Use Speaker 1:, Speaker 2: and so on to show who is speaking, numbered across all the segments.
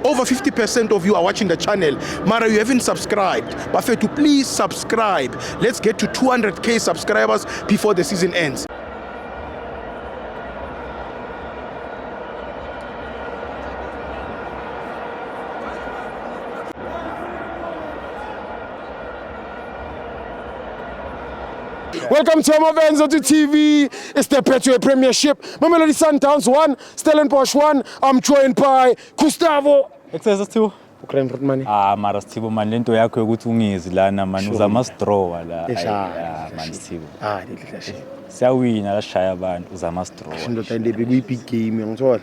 Speaker 1: over 50% of you are watching the channel. Mara, you haven't subscribed. Bafethu, please subscribe. Let's get to 200k subscribers before the season ends. Welcome to Amavenzo TV. It's the Betway Premiership. Mamelodi Sundowns 1, Stellenbosch 1. I'm joined by Gustavo.
Speaker 2: Excess too.
Speaker 1: Ukraine money.
Speaker 2: Mara Steve man lento yakho ukuthi ungizi lana man uzama straw la. Man Steve. Siyawina la shaya abantu uzama straw.
Speaker 1: Ndoda ndebe kuyi big game ngithola.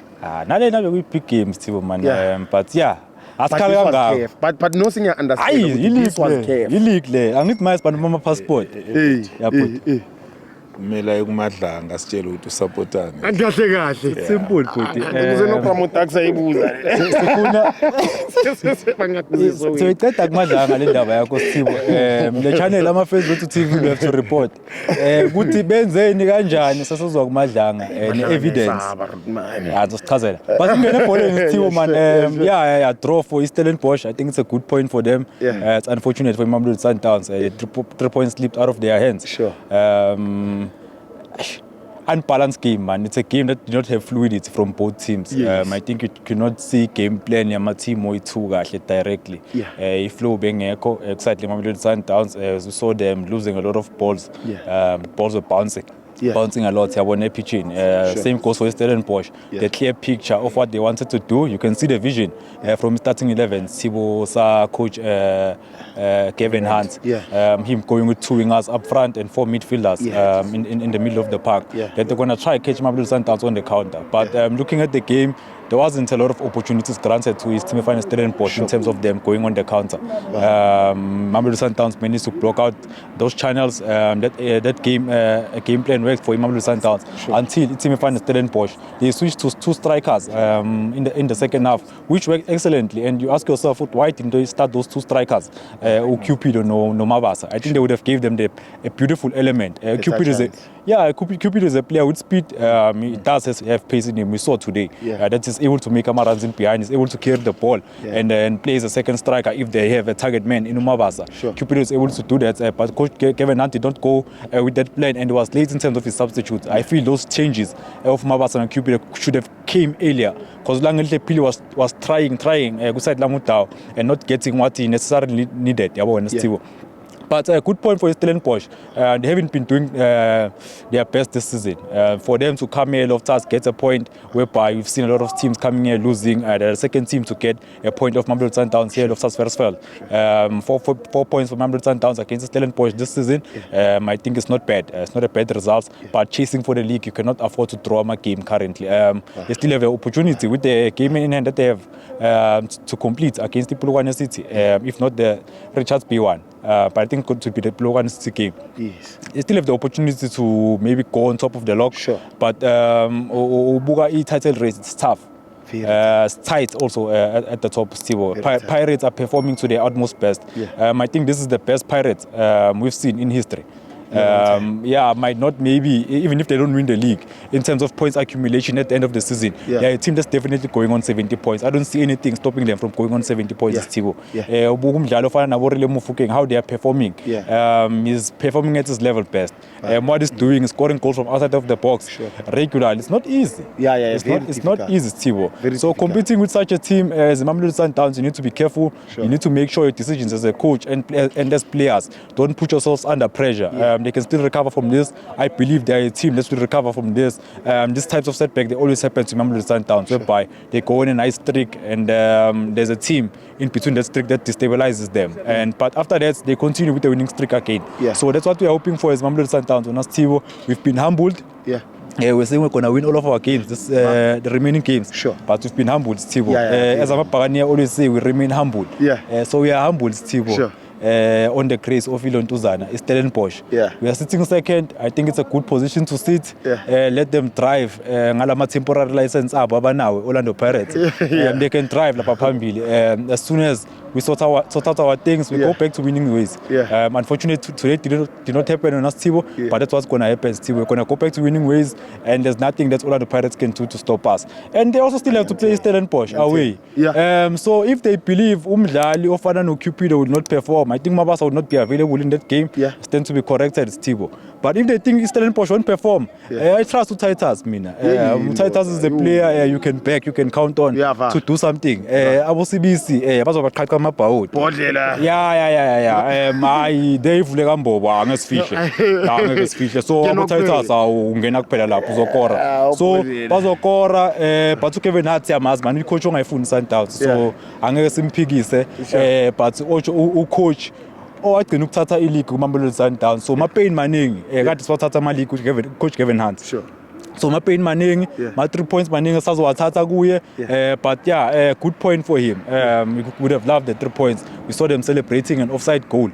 Speaker 2: Nalena bekuyi big game Steve man but yeah.
Speaker 1: But no thing I understand. This was care.
Speaker 2: Illegal. I need my passport.
Speaker 3: Kumela ekumadlanga sitshela ukuthi usupportane.
Speaker 1: Kahle kahle.
Speaker 2: It's simple futhi.
Speaker 1: Ukuze no promote akusayibuza.
Speaker 2: Sifuna so iceda kumadlanga le ndaba yakho Sithibo. Le channel ama Facebook TV we have to report. Ukuthi benzeni kanjani sasizwa kumadlanga ne evidence. Asichazela. But ingene ebholeni Sithibo man yeah draw for Stellenbosch. I think it's a good point for them. It's unfortunate for Mamelodi Sundowns. 3 points slipped out of their hands.
Speaker 1: Sure.
Speaker 2: Unbalanced game, man. It's a game that did not have fluidity from both teams.
Speaker 1: Yes.
Speaker 2: I think you cannot see game plan yama team oyitu kahle directly. Iflow bengekho exactly Mamelodi Sundowns we saw them losing a lot of balls. Balls were bouncing. Bouncing a lot, pitching. Same goes for Stellenbosch. The clear picture of what they wanted to do, you can see the vision from starting 11. Sibo Sa coach Kevin Hunt, him going with 2 wingers up front and 4 midfielders in the middle of the park. That they're going to try catch Mamelodi Sundowns on the counter. But looking at the game, there wasn't a lot of opportunities granted to his team finance Stellenbosch in terms of them going on the counter. Mamelodi Sundowns managed to block out those channels. That game plan worked for Mamelodi Sundowns until the team finance Stellenbosch. They switched to 2 strikers in the second half, which worked excellently. And you ask yourself, why didn't they start those 2 strikers? Cupid or no Mabasa? I think they would have gave them a beautiful element. Cupid is a player with speed. He does have pace in him. We saw today that is able to make runs in behind. He's able to carry the ball and play as a second striker if they have a target man in Umabasa. Cupid is able to do that. But Coach Kevin Hunt did not go with that plan and was late in terms of his substitutes. I feel those changes of Umabasa and Cupid should have came earlier because Langele Pili was trying beside Lamutao and not getting what he necessarily needed. But a good point for Stellenbosch. They haven't been doing their best this season. For them to come here, Loftus gets a point whereby we've seen a lot of teams coming here losing. The second team to get a point of Mamelodi Sundowns here, Loftus Versfeld. 4 points for Mamelodi Sundowns against Stellenbosch this season. I think it's not bad. It's not a bad result. But chasing for the league, you cannot afford to draw a game currently. They still have an opportunity with the game in hand that they have to complete against the Polokwane City. If not the Richards B1. But I think to be the Polokwane City game. They still have the opportunity to maybe go on top of the log. But Ubuga title race, it's tough. It's tight also at the top still. Pirates are performing to their utmost best. I think this is the best Pirates we've seen in history. Might not maybe, even if they don't win the league, in terms of points accumulation at the end of the season, they're a team that's definitely going on 70 points. I don't see anything stopping them from going on 70 points. How they are performing is performing at his level best. What he's doing is scoring goals from outside of the box regularly. It's not easy. It's not easy, Tibo. So competing with such a team as Mamelodi Sundowns, you need to be careful. You need to make sure your decisions as a coach and as players don't put yourselves under pressure. They can still recover from this. I believe they are a team that will recover from this. These types of setback, they always happen to Mamelodi Sundowns, whereby they go on a nice streak and there's a team in between that streak that destabilizes them. But after that, they continue with the winning streak again. So that's what we are hoping for as Mamelodi Sundowns. On us, Tivo, we've been humbled. We're saying we're going to win all of our games, the remaining games. But we've been humbled, Tivo. As Amapagania always say, we remain humbled. So we are humbled, Tivo. On the grace of Ilontuzana, Stellenbosch. We are sitting second. I think it's a good position to sit. Let them drive. Ngalama temporary license Baba now, Orlando Pirates. They can drive La Papambili. As soon as we sort out our things, we go back to winning ways. Unfortunately, today did not happen on us, Tibo, but that's what's going to happen, Tibo. We're going to go back to winning ways, and there's nothing that Orlando Pirates can do to stop us. And they also still have to play Stellenbosch away. So if they believe Umdlali or Fernando Cupido will not perform, I think Mabasa would not be available in that game. Stand to be corrected, Tibo. But if they think Stellenbosch won't perform, I trust Titus. Titus is the player you can back, you can count on to do something. Abo CBC, bazobaqhaqa amabhawudi.
Speaker 1: Bodlela.
Speaker 2: They vuleka mbobo angeke sifihle. So abo Titus ungena kuphela lapho uzokora. So bazokora but Kevin Hart yamazi man icoach ongayifuni Sundowns. So angeke simphikise but ucoach agcina ukuthatha ileague kuMamelodi Sundowns. So mapain maningi kade siwathatha ama league coach Kevin Hart.
Speaker 1: Sure.
Speaker 2: So mapain maningi, ma 3 points maningi sazowathatha kuye. But good point for him. We would have loved the 3 points. We saw them celebrating an offside goal.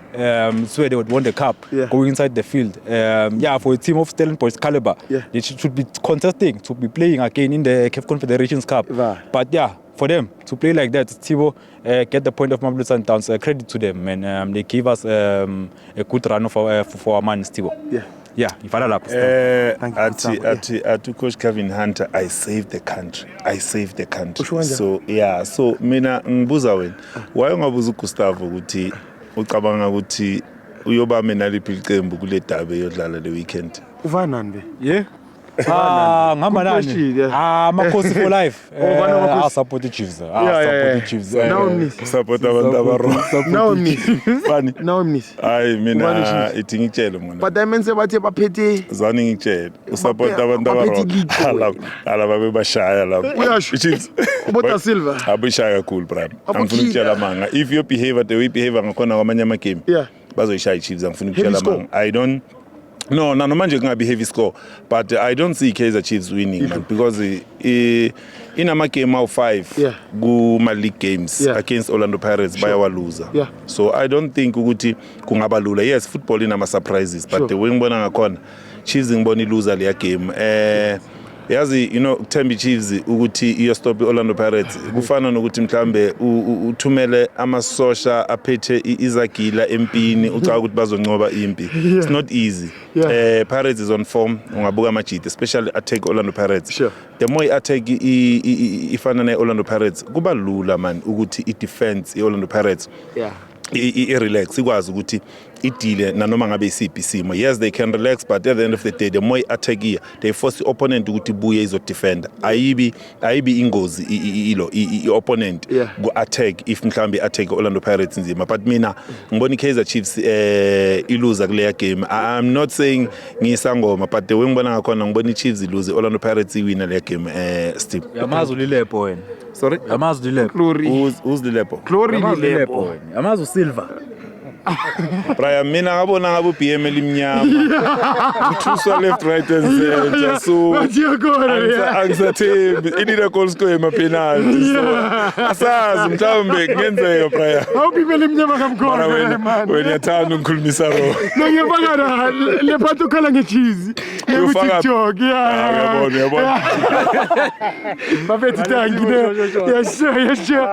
Speaker 2: So they would won the cup going inside the field. For a team of Stellenbosch caliber, they should be contesting to be playing again in the CAF Confederations Cup. But for them to play like that, Tibo get the point of Mamelodi Sundowns. Credit to them, and they gave us a good run for our man, Tibo. If I
Speaker 3: at Coach Kevin Hunter, I saved the country. So so mina ngibuza wena, why ungabuza uGustavo ukuthi ucabanga ukuthi uyoba mina liphi iqembu kule dabe yodlala le weekend?
Speaker 1: Uvanani
Speaker 2: be? Ngamba nani? Makhosi for life. I support the Chiefs.
Speaker 3: Support abantu abaro.
Speaker 1: Funny. Now miss.
Speaker 3: Hayi mina ithi ngitshele mona.
Speaker 1: But I mean se bathi baphethe
Speaker 3: zani ngitshele. Usupport abantu abaro. Ala babe bashaya lapho.
Speaker 1: Uyasho. Ubota Silva.
Speaker 3: Abishaya cool bram. Angifuna ukutshela manga. If your behavior the way behavior ngakhona kwamanye ama game. Bazoyishaya Chiefs angifuna ukutshela manga. No, manje kungabe heavy score, but I don't see Kaizer Chiefs winning because in a game of 5 kuma league games against Orlando Pirates bayawa loser. So I don't think ukuthi kungaba lula. Yes, football inama surprises, but the way ngibona ngakhona Chiefs ngibona loser leya game. Yazi Thembi Chiefs ukuthi iyo stop Orlando Pirates kufana nokuthi mhlambe uthumele amasosha aphethe izagila empini ucaka ukuthi bazoncoba impi. It's not easy. Pirates is on form, ungabuka amajita, especially attack Orlando Pirates. The more attack ifana ne Orlando Pirates kuba lula man ukuthi i-defense Orlando Pirates i-relax ikwazi ukuthi idile nanoma ngabe isiphi isimo. Yes, they can relax, but at the end of the day the more attack here they force the opponent ukuthi buye izodefender. Ayibi ingozi i-opponent go attack if mhlambe attack Orlando Pirates nzima. But mina ngibona iKaizer Chiefs iluza kuleya game. I'm not saying ngisangoma, but the way ngibona ngakhona ngibona iChiefs iluze Orlando Pirates iwina leya game. Steve
Speaker 2: yamazi ulilepo wena.
Speaker 3: Sorry?
Speaker 2: Yamazi ulilepo.
Speaker 3: Who's the lepo?
Speaker 1: Glory Lilepo.
Speaker 2: Yamazi Silva.
Speaker 3: Brian, mina ngabona ngabo BM elimnyama. Uthuswa left right and center. So angisathembi inina goal score ema penalty. So asazi mhlawumbe kungenzeka Brian.
Speaker 1: Awubibe elimnyama kamkhona man.
Speaker 3: Wena yathanda ukukhulumisa ro.
Speaker 1: Ngiyabakala lephatho khala ngecheese. TikTok
Speaker 3: Yabona.
Speaker 1: Bafethi tangi ne. Yes sure.